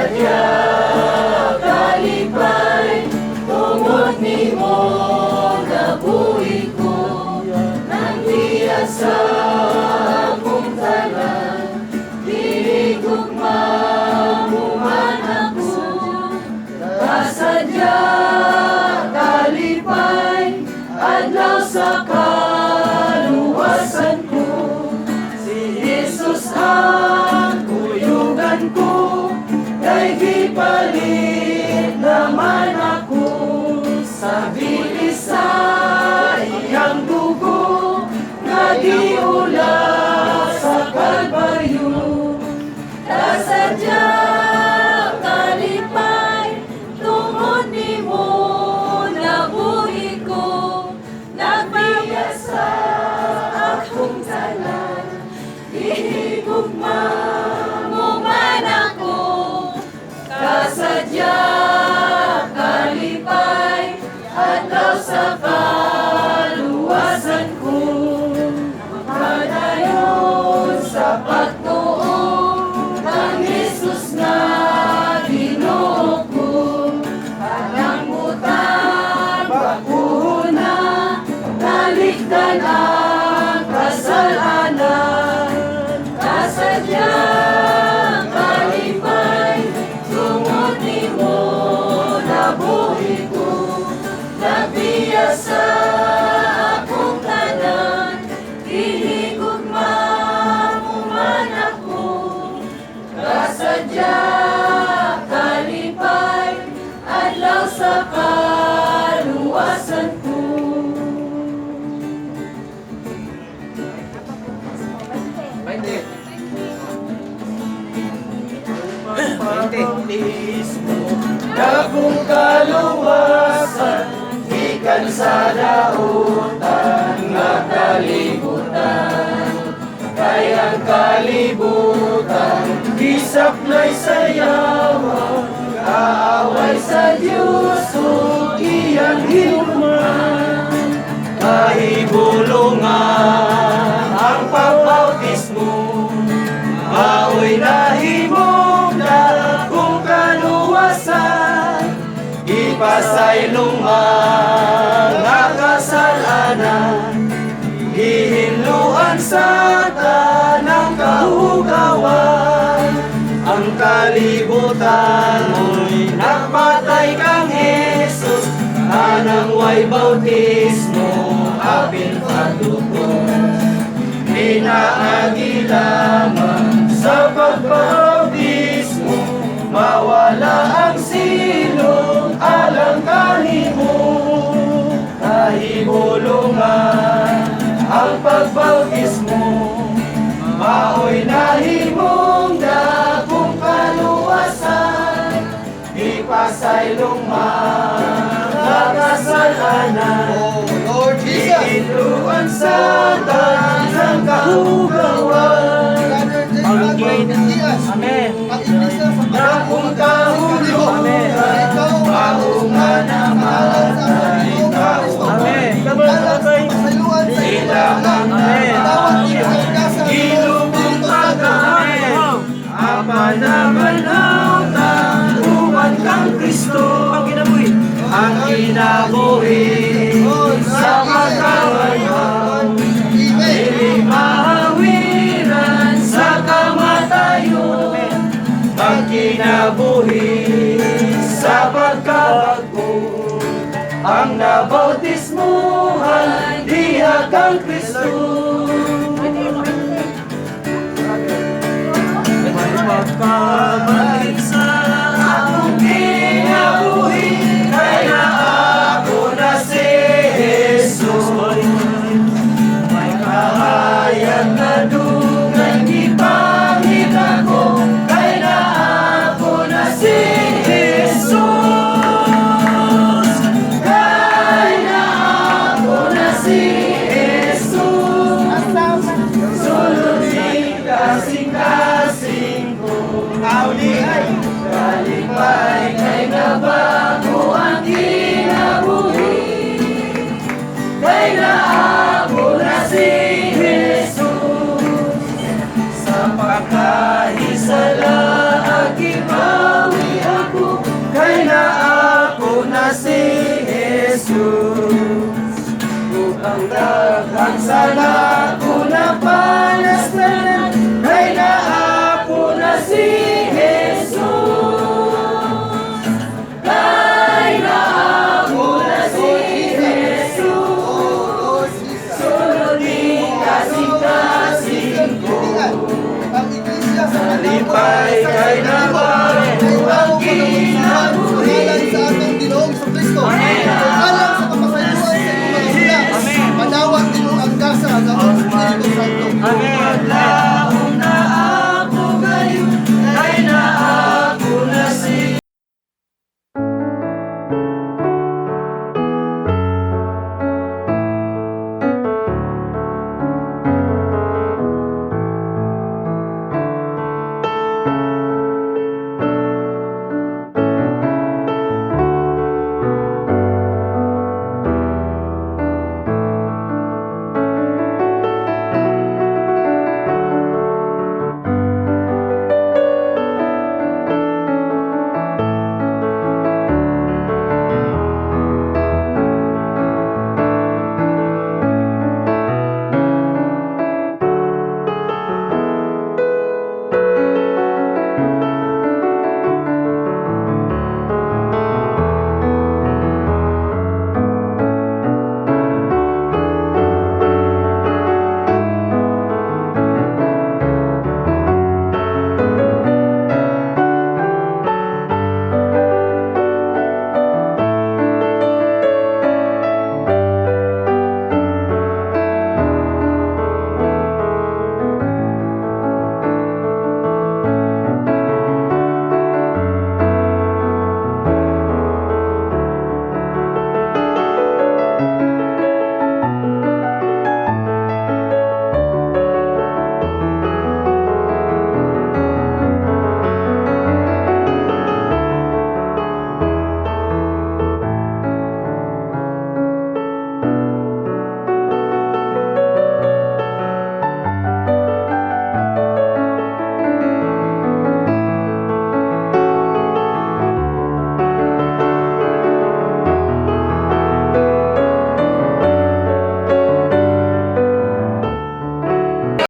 Kasadya kalipay, tungod nimo nabuhi ko, nandiya sa akong tanan, dili gugma muman ako. Kasadya kalipay, adlaw sa kaluwasan ko, si Jesus ang kuyugan ko, kay gipalit naman ako sa bilis sa iyang dugo, nga giula sa Kalbaryo. Kasadya kalipay, tungod nimo nabuhi ko, nagbiya sa akong tanan, ihigugma mo man ako. Kasadya kalipay, adlaw sa kaluwasan ko, padayon sa pagtuo kang Jesus nga Ginoo ko. Panangutang pagpuhuna, naligdan ang kasalanan. Kasadya kalipay, tungod nimo nabuhi ko, nagbiya sa akong tanan, hinigugma mo man ako. Kasadya kalipay, adlaw sa kaluwasan ko. Bautismo, dagong kaluwasan, ikan sa dautan nga kalibutan. Kay ang kalibutan, gisaplay sa yawa, kaaway sa Diyos o iyang hinuman. Kahibulungan ang pagbautismo, maoy nahimong dagong kaluwasan, ipasaylungan nga kasalanan, hihinluan sa tanang kahugawan. Ang kalibutan mo'y nagpatay kang Jesus, anang way bautismo apil patutong. Pinaagi lamang sa pagbautismo, mawala ang silong alang kanimo. Kahibulungan ang pagbautismo, maoy nahimong dagong kaluwasan, ipasaylungan nga kasalanan, iluan sa tanang kahugawan. Amen. Dagong kahulugan, maungan ang matay tao. Amen. Sila ang ilubong pag-amin, apanamanaw tanguan kang Kristo, ang kinabuhi sa katawan, dili mahawiran sa kamatayon, ang kinabuhi sa pagkabago, ang nabautismuhan diha kang Kristo. Pagkabalik sa akong kinabuhi, kaya ako na si Jesus. May kahayag na dugay gipangita ko, kaya ako na si Jesus. Kaya ako na si Jesus. Sulod kasing-kasing ko, kalipay kay nabago ang kinabuhi, kay naabo na si Jesus. Sa pagkahisala at ibawi na